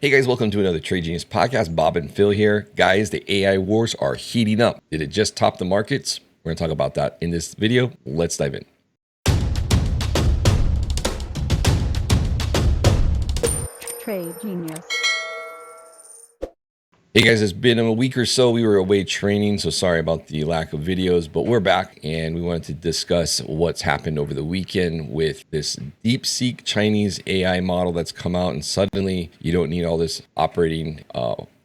Hey guys, welcome to another Trade Genius podcast. Bob and Phil here. Guys, the AI wars are heating up. Did it just top the markets? We're going to talk about that in this video. Let's dive in. Trade Genius. Hey guys, it's been a week or so. We were away training, so sorry about the lack of videos, but we're back and we wanted to discuss what's happened over the weekend with this DeepSeek Chinese AI model that's come out, and suddenly you don't need all this operating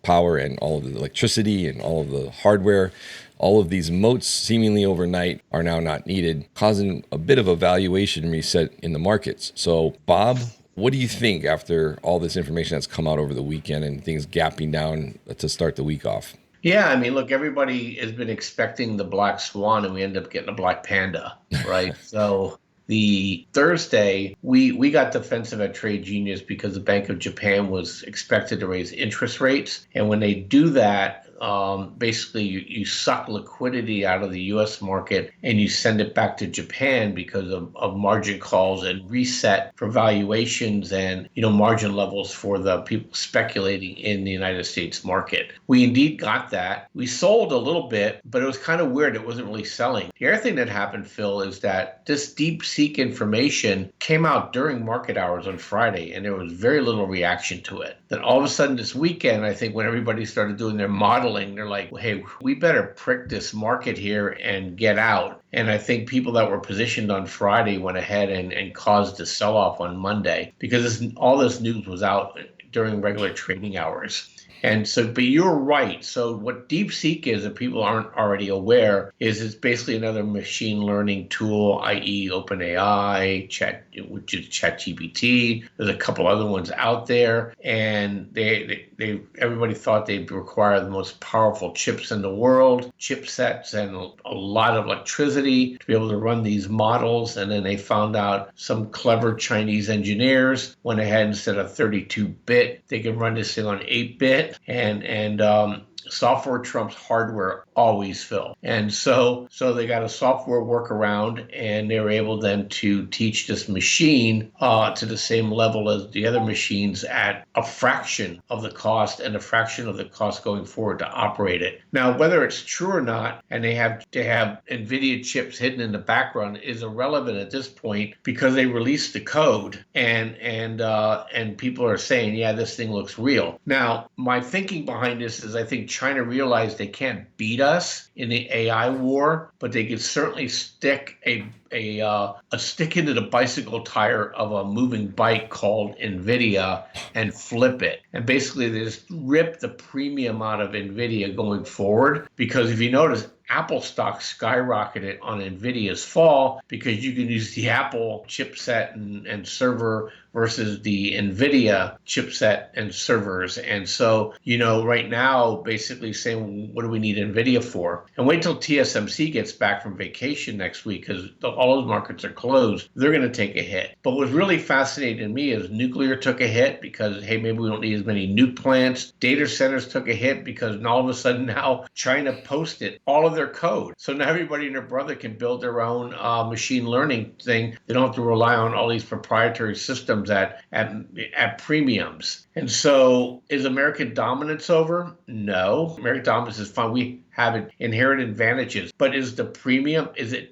power and all of the electricity and all of the hardware. All of these moats seemingly overnight are now not needed, causing a bit of a valuation reset in the markets. So Bob, what do you think after all this information that's come out over the weekend and things gapping down to start the week off? Yeah, I mean, look, everybody has been expecting the black swan, and we end up getting a black panda, right? So the Thursday, we got defensive at Trade Genius because the Bank of Japan was expected to raise interest rates. And when they do that, basically you suck liquidity out of the U.S. market and you send it back to Japan because of margin calls and reset for valuations and, margin levels for the people speculating in the United States market. We indeed got that. We sold a little bit, but it was kind of weird. It wasn't really selling. The other thing that happened, Phil, is that this DeepSeek information came out during market hours on Friday, and there was very little reaction to it. Then all of a sudden this weekend, I think when everybody started doing their modeling, they're like, hey, we better prick this market here and get out. And I think people that were positioned on Friday went ahead and caused a sell-off on Monday because all this news was out during regular trading hours. And so, but you're right. So what DeepSeek is, if people aren't already aware, is it's basically another machine learning tool, i.e. OpenAI, which is ChatGPT. There's a couple other ones out there, and everybody thought they'd require the most powerful chips in the world, chipsets, and a lot of electricity to be able to run these models. And then they found out some clever Chinese engineers went ahead, instead of 32-bit, they can run this thing on 8-bit. And software trumps hardware always, Phil. And so they got a software workaround, and they were able then to teach this machine to the same level as the other machines at a fraction of the cost and a fraction of the cost going forward to operate it. Now, whether it's true or not, and they have Nvidia chips hidden in the background, is irrelevant at this point because they released the code and people are saying, yeah, this thing looks real. Now, my thinking behind this is I think China realized they can't beat us in the AI war, but they could certainly stick a stick into the bicycle tire of a moving bike called Nvidia and flip it. And basically they just rip the premium out of Nvidia going forward, because if you notice, Apple stock skyrocketed on Nvidia's fall because you can use the Apple chipset and server versus the Nvidia chipset and servers. And so, right now, basically saying, what do we need Nvidia for? And wait till TSMC gets back from vacation next week, because all those markets are closed. They're going to take a hit. But what's really fascinating to me is nuclear took a hit because, hey, maybe we don't need as many nuke plants. Data centers took a hit because all of a sudden now China posted all of their code. So now everybody and their brother can build their own machine learning thing. They don't have to rely on all these proprietary systems at premiums. And so is American dominance over? No. American dominance is fine. We have inherent advantages, but is the premium,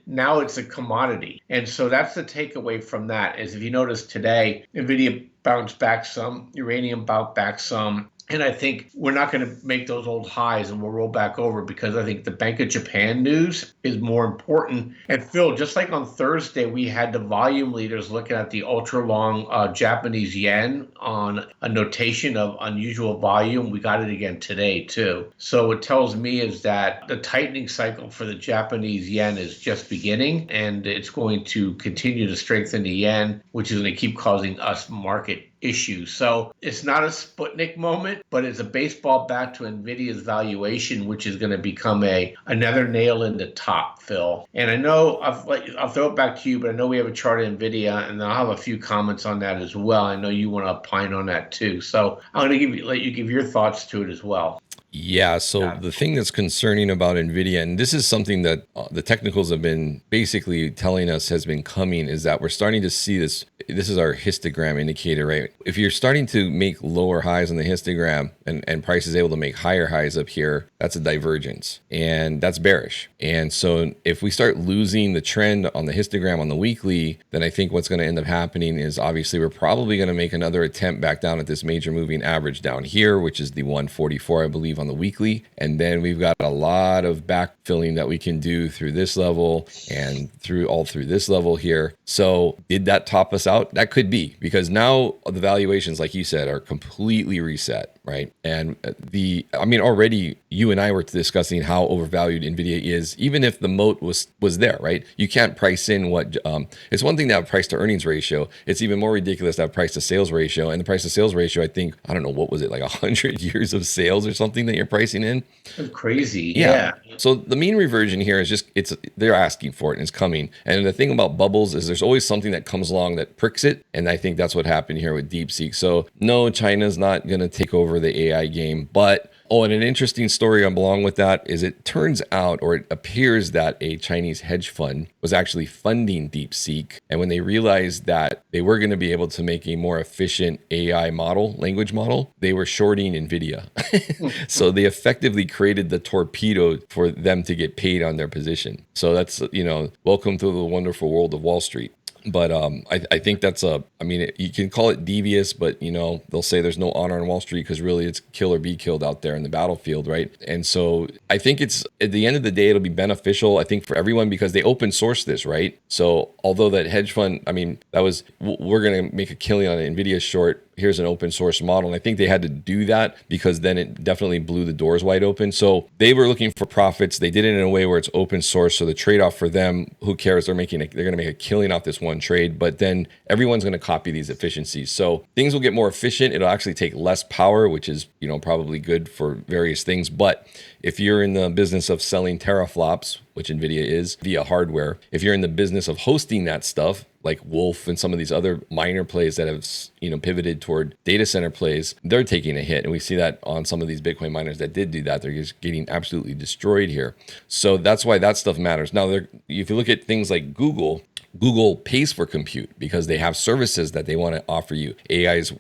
now it's a commodity. And so that's the takeaway from that, is if you notice today, Nvidia bounced back some, uranium bounced back some. And I think we're not going to make those old highs, and we'll roll back over, because I think the Bank of Japan news is more important. And Phil, just like on Thursday, we had the volume leaders looking at the ultra long Japanese yen on a notation of unusual volume. We got it again today too. So what tells me is that the tightening cycle for the Japanese yen is just beginning, and it's going to continue to strengthen the yen, which is going to keep causing us market issues. So it's not a Sputnik moment, but it's a baseball bat to Nvidia's valuation, which is going to become another nail in the top, Phil. And I know I'll throw it back to you, but I know we have a chart of Nvidia, and I'll have a few comments on that as well. I know you want to opine on that too. So I'm going to let you give your thoughts to it as well. Yeah, so the thing that's concerning about Nvidia, and this is something that the technicals have been basically telling us has been coming, is that we're starting to see this. This is our histogram indicator, right? If you're starting to make lower highs on the histogram and price is able to make higher highs up here, that's a divergence, and that's bearish. And so if we start losing the trend on the histogram on the weekly, then I think what's going to end up happening is obviously we're probably going to make another attempt back down at this major moving average down here, which is the 144, I believe, on the weekly. And then we've got a lot of backfilling that we can do through this level and through this level here. So did that top us out? That could be, because now the valuations, like you said, are completely reset, right? And already you and I were discussing how overvalued Nvidia is, even if the moat was there, right? You can't price in what it's one thing to have price to earnings ratio. It's even more ridiculous to have price to sales ratio. And the price to sales ratio, I think, I don't know, what was it, like 100 years of sales or something that you're pricing in? That's crazy. Yeah. So the mean reversion here is just, they're asking for it and it's coming. And the thing about bubbles is there's always something that comes along that pricks it. And I think that's what happened here with DeepSeek. So no, China's not going to take over the AI game, but and an interesting story along with that is it turns out, or it appears that a Chinese hedge fund was actually funding DeepSeek. And when they realized that they were going to be able to make a more efficient AI model, language model, they were shorting Nvidia. So they effectively created the torpedo for them to get paid on their position. So that's, welcome to the wonderful world of Wall Street. But I think that's you can call it devious, but they'll say there's no honor on Wall Street because really it's kill or be killed out there in the battlefield, right? And so I think it's, at the end of the day, it'll be beneficial, I think, for everyone because they open source this, right? So although that hedge fund, we're going to make a killing on an Nvidia short, here's an open source model. And I think they had to do that because then it definitely blew the doors wide open. So they were looking for profits. They did it in a way where it's open source. So the trade-off for them, who cares? They're going to make a killing off this one trade, but then everyone's going to copy these efficiencies. So things will get more efficient. It'll actually take less power, which is, probably good for various things. But if you're in the business of selling teraflops, which Nvidia is via hardware, if you're in the business of hosting that stuff, like Wolf and some of these other minor plays that have, pivoted toward data center plays, they're taking a hit. And we see that on some of these Bitcoin miners that did do that. They're just getting absolutely destroyed here. So that's why that stuff matters. Now, if you look at things like Google pays for compute because they have services that they want to offer you. AI is,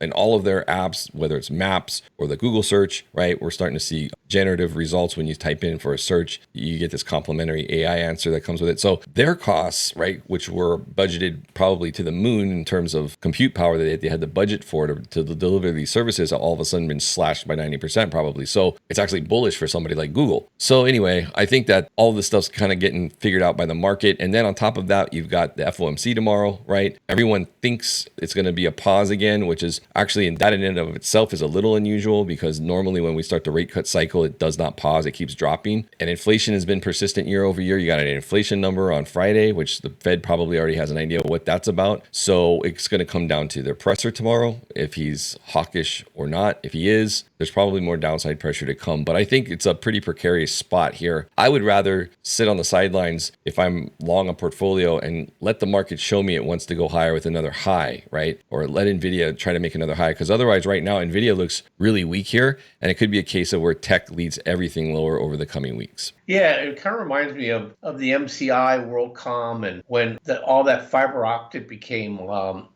and all of their apps, whether it's Maps or the Google search, right? We're starting to see generative results when you type in for a search. You get this complimentary AI answer that comes with it. So their costs, right, which were budgeted probably to the moon in terms of compute power that they had the budget for to deliver these services, all of a sudden been slashed by 90% probably. So it's actually bullish for somebody like Google. So anyway, I think that all of this stuff's kind of getting figured out by the market. And then on top of that, you've got the FOMC tomorrow, right? Everyone thinks it's going to be a pause again, which is actually, in that in and of itself is a little unusual because normally when we start the rate cut cycle, it does not pause. It keeps dropping. And inflation has been persistent year over year. You got an inflation number on Friday, which the Fed probably already has an idea of what that's about. So it's going to come down to their presser tomorrow, if he's hawkish or not. If he is, there's probably more downside pressure to come. But I think it's a pretty precarious spot here. I would rather sit on the sidelines if I'm long a portfolio and let the market show me it wants to go higher with another high, right? Or let Nvidia try to make another high. Because otherwise, right now, Nvidia looks really weak here. And it could be a case of where tech leads everything lower over the coming weeks. Yeah, it kind of reminds me of the MCI, WorldCom, and when all that fiber optic became,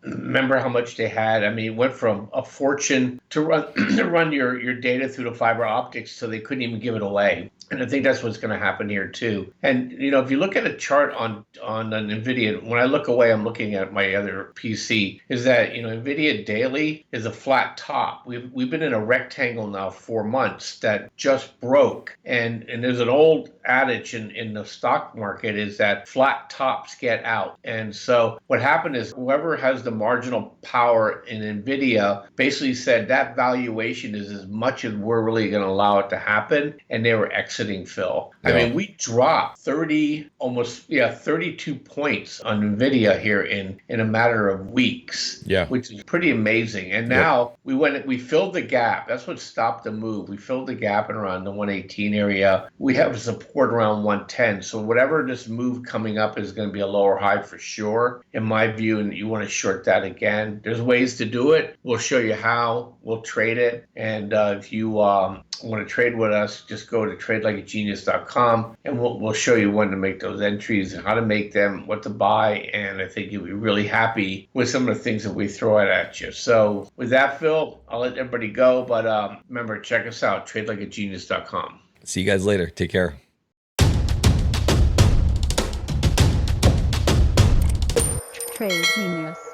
remember how much they had? It went from a fortune to run your data through the fiber optics so they couldn't even give it away. And I think that's what's going to happen here too. And if you look at a chart on Nvidia, when I look away, I'm looking at my other PC. Is that Nvidia daily is a flat top. We've been in a rectangle now for 4 months that just broke. And there's an old adage in the stock market is that flat tops get out. And so what happened is whoever has the marginal power in Nvidia basically said that valuation is as much as we're really going to allow it to happen, and they were exiting, Phil. Yeah. We dropped 32 points on Nvidia here in a matter of weeks, which is pretty amazing. And now we filled the gap. That's what stopped the move. We filled the gap in around the 118 area. We have support around 110. So whatever this move coming up is going to be a lower high for sure, in my view, and you want to short that again. There's ways to do it. We'll show you how. We'll trade it. And if you want to trade with us, just go to tradelikeagenius.com and we'll show you when to make those entries and how to make them, what to buy. And I think you'll be really happy with some of the things that we throw out at you. So with that, Phil, I'll let everybody go. But remember, check us out, tradelikeagenius.com. See you guys later. Take care. Trade Genius.